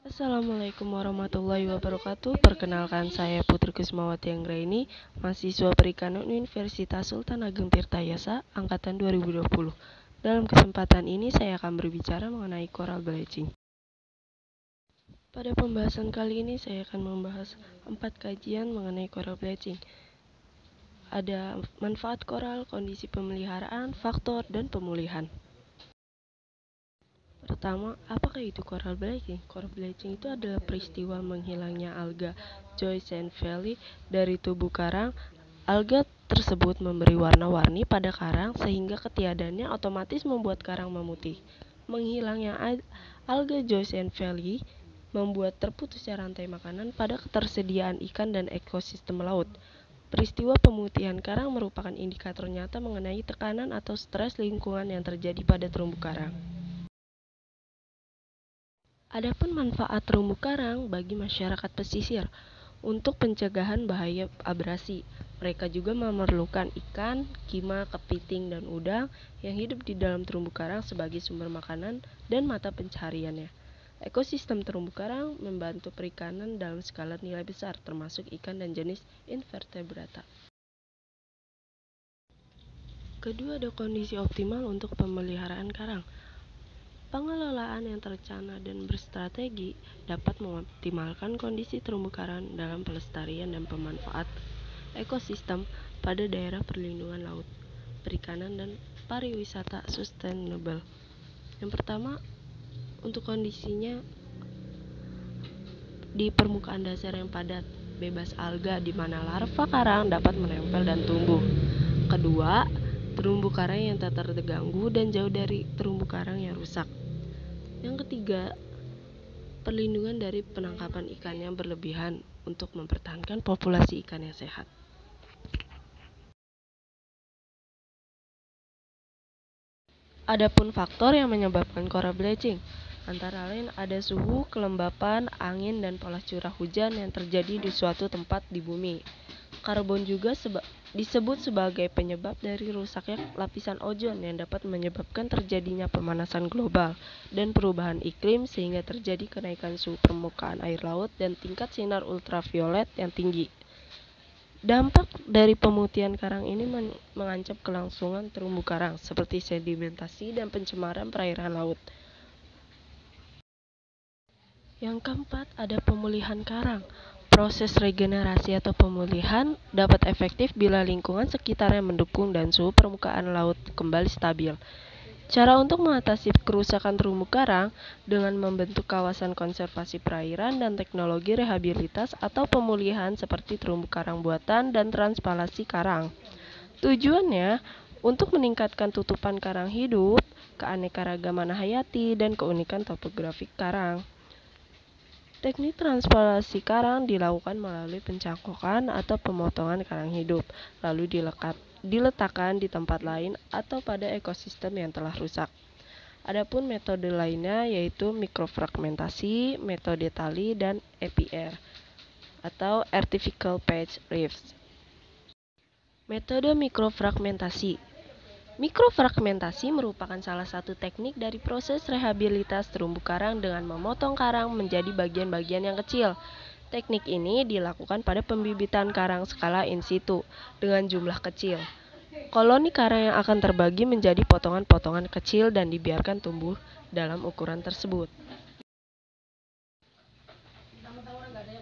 Assalamualaikum warahmatullahi wabarakatuh. Perkenalkan, saya Putri Kusmawati Anggraini, mahasiswa Perikanan Universitas Sultan Ageng Tirtayasa angkatan 2020. Dalam kesempatan ini saya akan berbicara mengenai coral bleaching. Pada pembahasan kali ini saya akan membahas 4 kajian mengenai coral bleaching. Ada manfaat coral, kondisi pemeliharaan, faktor, dan pemulihan. Pertama, apakah itu coral bleaching? Coral bleaching itu adalah peristiwa menghilangnya alga zooxanthellae dari tubuh karang. Alga tersebut memberi warna-warni pada karang sehingga ketiadaannya otomatis membuat karang memutih. Menghilangnya alga zooxanthellae membuat terputusnya rantai makanan pada ketersediaan ikan dan ekosistem laut. Peristiwa pemutihan karang merupakan indikator nyata mengenai tekanan atau stres lingkungan yang terjadi pada terumbu karang. Adapun manfaat terumbu karang bagi masyarakat pesisir untuk pencegahan bahaya abrasi. Mereka juga memerlukan ikan, kima, kepiting, dan udang yang hidup di dalam terumbu karang sebagai sumber makanan dan mata pencahariannya. Ekosistem terumbu karang membantu perikanan dalam skala nilai besar, termasuk ikan dan jenis invertebrata. Kedua, ada kondisi optimal untuk pemeliharaan karang. Pengelolaan yang terencana dan berstrategi dapat mengoptimalkan kondisi terumbu karang dalam pelestarian dan pemanfaatan ekosistem pada daerah perlindungan laut, perikanan, dan pariwisata sustainable. Yang pertama, untuk kondisinya di permukaan dasar yang padat, bebas alga di mana larva karang dapat menempel dan tumbuh. Kedua, terumbu karang yang tak terganggu dan jauh dari terumbu karang yang rusak. Yang ketiga, perlindungan dari penangkapan ikan yang berlebihan untuk mempertahankan populasi ikan yang sehat. Adapun faktor yang menyebabkan coral bleaching, antara lain ada suhu, kelembapan, angin, dan pola curah hujan yang terjadi di suatu tempat di bumi. Karbon juga disebut sebagai penyebab dari rusaknya lapisan ozon yang dapat menyebabkan terjadinya pemanasan global dan perubahan iklim sehingga terjadi kenaikan suhu permukaan air laut dan tingkat sinar ultraviolet yang tinggi. Dampak dari pemutihan karang ini mengancam kelangsungan terumbu karang seperti sedimentasi dan pencemaran perairan laut. Yang keempat, ada pemulihan karang. Proses regenerasi atau pemulihan dapat efektif bila lingkungan sekitarnya mendukung dan suhu permukaan laut kembali stabil. Cara untuk mengatasi kerusakan terumbu karang dengan membentuk kawasan konservasi perairan dan teknologi rehabilitas atau pemulihan seperti terumbu karang buatan dan transplantasi karang. Tujuannya untuk meningkatkan tutupan karang hidup, keanekaragaman hayati, dan keunikan topografi karang. Teknik transplantasi karang dilakukan melalui pencangkokan atau pemotongan karang hidup, lalu diletakkan di tempat lain atau pada ekosistem yang telah rusak. Adapun metode lainnya yaitu mikrofragmentasi, metode tali, dan EPR atau Artificial Patch Reefs. Metode mikrofragmentasi. Mikrofragmentasi merupakan salah satu teknik dari proses rehabilitas terumbu karang dengan memotong karang menjadi bagian-bagian yang kecil. Teknik ini dilakukan pada pembibitan karang skala in situ dengan jumlah kecil. Koloni karang yang akan terbagi menjadi potongan-potongan kecil dan dibiarkan tumbuh dalam ukuran tersebut.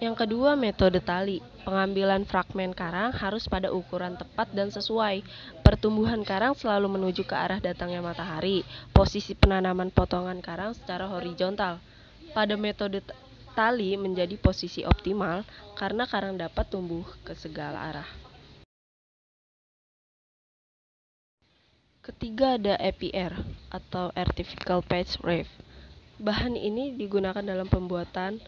Yang kedua, metode tali. Pengambilan fragmen karang harus pada ukuran tepat dan sesuai. Pertumbuhan karang selalu menuju ke arah datangnya matahari. Posisi penanaman potongan karang secara horizontal. Pada metode tali menjadi posisi optimal karena karang dapat tumbuh ke segala arah. Ketiga, ada EPR atau Artificial Patch Reef. Bahan ini digunakan dalam pembuatan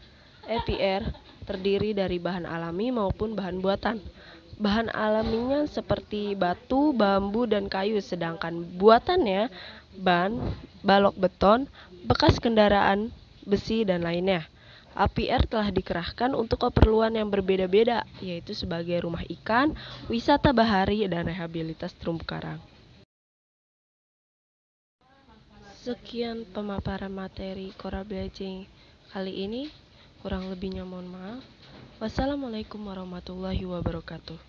EPR terdiri dari bahan alami maupun bahan buatan. Bahan alaminya seperti batu, bambu, dan kayu, sedangkan buatannya ban, balok beton, bekas kendaraan, besi, dan lainnya. APR telah dikerahkan untuk keperluan yang berbeda-beda, yaitu sebagai rumah ikan, wisata bahari, dan rehabilitas terumbu karang. Sekian pemaparan materi coral bleaching Kali ini kurang lebihnya mohon maaf. Wassalamualaikum warahmatullahi wabarakatuh.